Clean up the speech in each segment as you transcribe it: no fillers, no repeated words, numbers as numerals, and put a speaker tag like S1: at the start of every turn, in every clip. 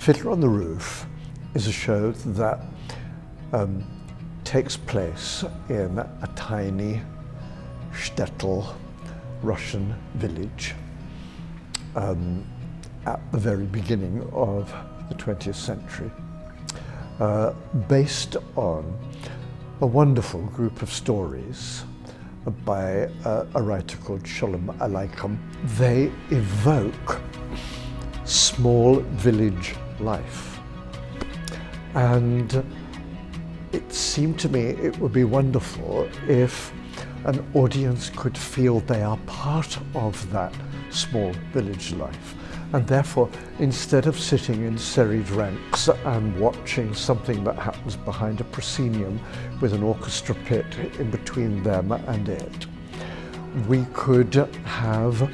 S1: Fiddler on the Roof is a show that takes place in a tiny shtetl Russian village at the very beginning of the 20th century, based on a wonderful group of stories by a writer called Sheldon. They evoke small village life, and it seemed to me it would be wonderful if an audience could feel they are part of that small village life, and therefore instead of sitting in serried ranks and watching something that happens behind a proscenium with an orchestra pit in between them and it, we could have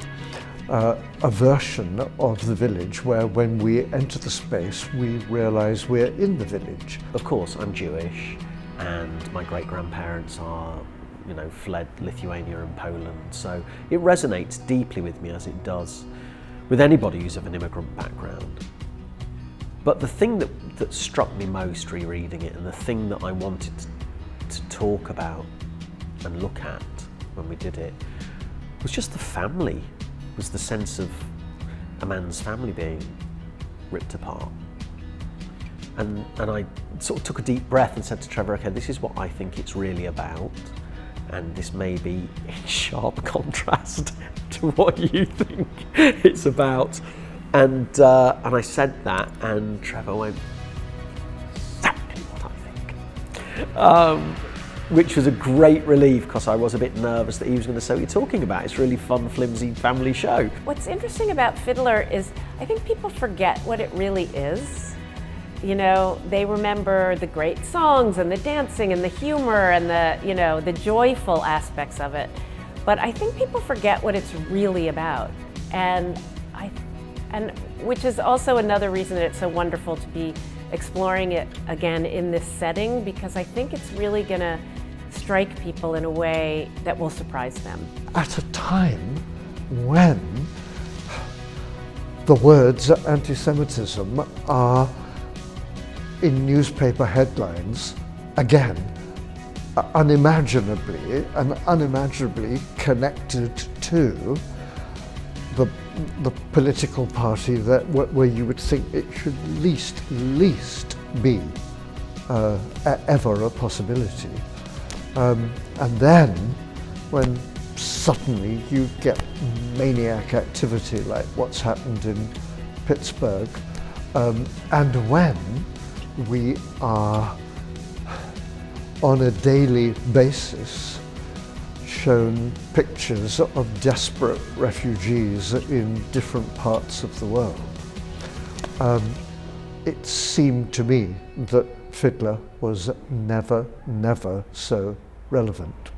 S1: a version of the village where when we enter the space we realise we're in the village.
S2: Of course, I'm Jewish and my great-grandparents are, fled Lithuania and Poland, so it resonates deeply with me, as it does with anybody who's of an immigrant background. But the thing that struck me most rereading it, and the thing that I wanted to talk about and look at when we did it, was just the family, was the sense of a man's family being ripped apart. And I sort of took a deep breath and said to Trevor, okay, this is what I think it's really about, and this may be in sharp contrast to what you think it's about. And I said that, and Trevor went, exactly what I think. Which was a great relief, because I was a bit nervous that he was going to say what you're talking about. It's a really fun, flimsy family show.
S3: What's interesting about Fiddler is I think people forget what it really is. They remember the great songs and the dancing and the humor and the joyful aspects of it. But I think people forget what it's really about. And which is also another reason that it's so wonderful to be exploring it again in this setting, because I think it's really gonna strike people in a way that will surprise them.
S1: At a time when the words anti-Semitism are in newspaper headlines again, unimaginably connected to the political party where you would think it should least be ever a possibility. And then when suddenly you get maniac activity like what's happened in Pittsburgh, and when we are on a daily basis shown pictures of desperate refugees in different parts of the world, it seemed to me that Fiddler was never so relevant.